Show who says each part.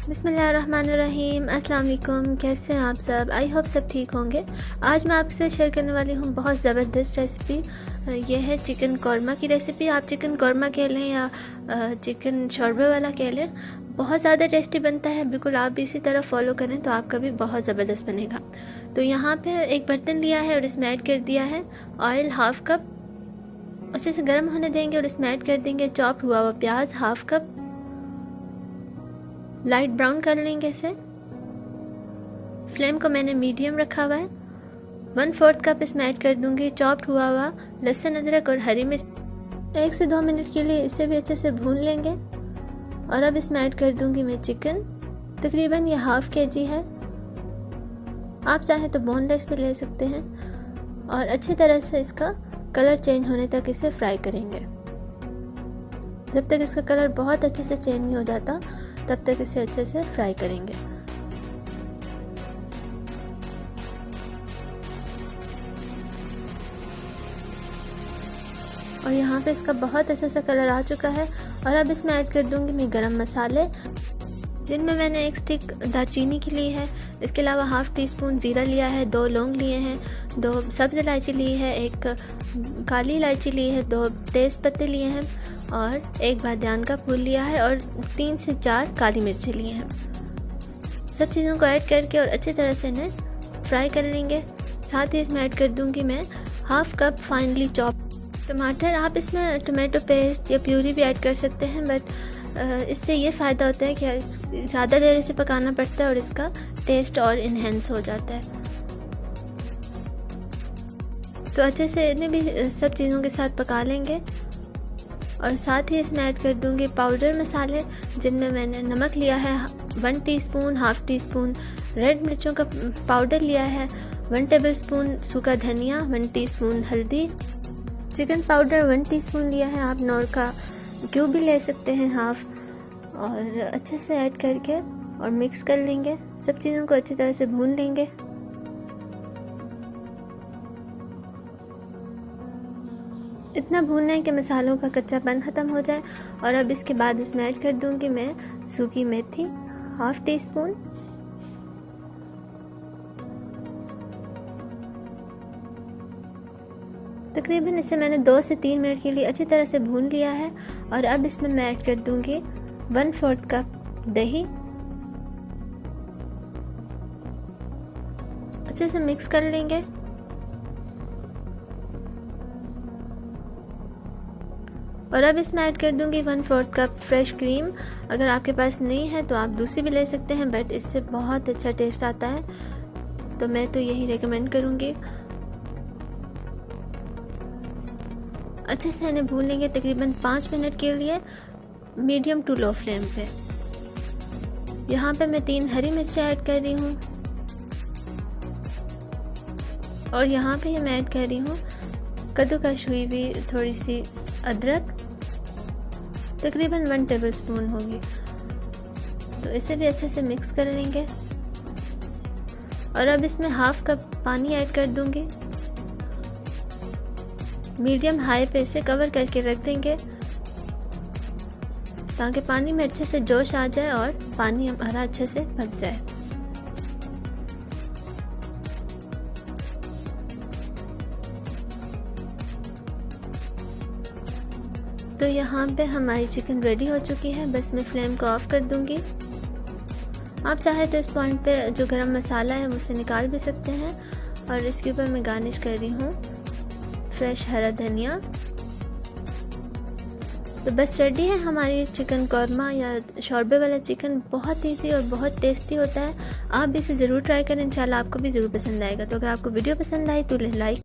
Speaker 1: बिस्मिल्लाहिर्रहमानिर्रहीम। अस्सलाम वालेकुम। कैसे हैं आप सब? आई होप सब ठीक होंगे। आज मैं आपसे शेयर करने वाली हूँ बहुत ज़बरदस्त रेसिपी। ये है चिकन कौरमा की रेसिपी। आप चिकन कौरमा कह लें या चिकन शोरबे वाला कह लें, बहुत ज़्यादा टेस्टी बनता है। बिल्कुल आप भी इसी तरह फॉलो करें तो आपका भी बहुत ज़बरदस्त बनेगा। तो यहाँ पे एक बर्तन लिया है और इसमें ऐड कर दिया है ऑयल हाफ़ कप। अच्छे से गर्म होने देंगे और इसमें ऐड कर देंगे चॉप हुआ हुआ प्याज हाफ़ कप। लाइट ब्राउन कर लेंगे इसे। फ्लेम को मैंने मीडियम रखा हुआ है। 1/4 कप इसमें ऐड कर दूंगी चॉप्ड हुआ हुआ लहसुन, अदरक और हरी मिर्च। 1 से 2 मिनट के लिए इसे भी अच्छे से भून लेंगे। और अब इसमें ऐड कर दूंगी मैं चिकन। तकरीबन ये ½ kg है। आप चाहे तो बोनलेस भी ले सकते हैं। और अच्छी तरह से इसका कलर चेंज होने तक इसे फ्राई करेंगे। जब तक इसका कलर बहुत अच्छे से चेंज नहीं हो जाता तब तक इसे अच्छे से फ्राई करेंगे। और यहाँ पे इसका बहुत अच्छे से कलर आ चुका है। और अब इसमें ऐड कर दूंगी मैं गरम मसाले, जिनमें मैंने 1 स्टिक दालचीनी की ली है। इसके अलावा ½ टीस्पून ज़ीरा लिया है, 2 लौंग लिए हैं, 2 सब्ज़ इलायची ली है, 1 काली इलायची ली है, 2 तेज़ पत्ते लिए हैं और 1 बादियान का फूल लिया है और 3 से 4 काली मिर्चें लिए हैं। सब चीज़ों को ऐड करके और अच्छी तरह से इन्हें फ्राई कर लेंगे। साथ ही इसमें ऐड कर दूंगी मैं ½ कप फाइनली चॉप टमाटर। आप इसमें टोमेटो पेस्ट या प्यूरी भी ऐड कर सकते हैं, बट इससे ये फ़ायदा होता है कि ज़्यादा देर इसे पकाना पड़ता है और इसका टेस्ट और इन्हेंस हो जाता है। तो अच्छे से इन्हें भी सब चीज़ों के साथ पका लेंगे। और साथ ही इसमें ऐड कर दूंगी पाउडर मसाले, जिनमें मैंने नमक लिया है 1 टीस्पून, ½ टीस्पून रेड मिर्चों का पाउडर लिया है, 1 टेबलस्पून सूखा धनिया, 1 टीस्पून हल्दी, चिकन पाउडर 1 टीस्पून लिया है। आप नौर का क्यूब भी ले सकते हैं ½ और अच्छे से ऐड करके और मिक्स कर लेंगे। सब चीज़ों को अच्छी तरह से भून लेंगे। इतना भूनना है कि मसालों का कच्चापन ख़त्म हो जाए। और अब इसके बाद इसमें ऐड कर दूंगी मैं सूखी मेथी ½ टीस्पून, तकरीबन इसे मैंने 2 से 3 मिनट के लिए अच्छी तरह से भून लिया है। और अब इसमें मैं ऐड कर दूंगी 1/4 कप दही। अच्छे से मिक्स कर लेंगे। और अब इसमें ऐड कर दूंगी 1/4 कप फ्रेश क्रीम। अगर आपके पास नहीं है तो आप दूसरी भी ले सकते हैं, बट इससे बहुत अच्छा टेस्ट आता है, तो मैं तो यही रेकमेंड करूंगी। अच्छे से इन्हें भून लेंगे तकरीबन 5 मिनट के लिए मीडियम टू लो फ्लेम पे। यहाँ पे मैं 3 हरी मिर्चें ऐड कर रही हूँ और यहाँ पे मैं ऐड कर रही हूँ कद्दूकस हुई हुई थोड़ी सी अदरक, तकरीबन 1 टेबलस्पून होगी। तो इसे भी अच्छे से मिक्स कर लेंगे। और अब इसमें ½ कप पानी ऐड कर दूंगी। मीडियम हाई पे इसे कवर करके रख देंगे ताकि पानी में अच्छे से जोश आ जाए और पानी हमारा अच्छे से पक जाए। तो यहाँ पे हमारी चिकन रेडी हो चुकी है। बस मैं फ्लेम को ऑफ कर दूंगी। आप चाहे तो इस पॉइंट पे जो गरम मसाला है उसे निकाल भी सकते हैं। और इसके ऊपर मैं गार्निश कर रही हूँ फ्रेश हरा धनिया। तो बस रेडी है हमारी चिकन कौरमा या शोरबे वाला चिकन। बहुत इजी और बहुत टेस्टी होता है। आप भी इसे ज़रूर ट्राई करें, इंशाल्लाह आपको भी ज़रूर पसंद आएगा। तो अगर आपको वीडियो पसंद आई तो लाइक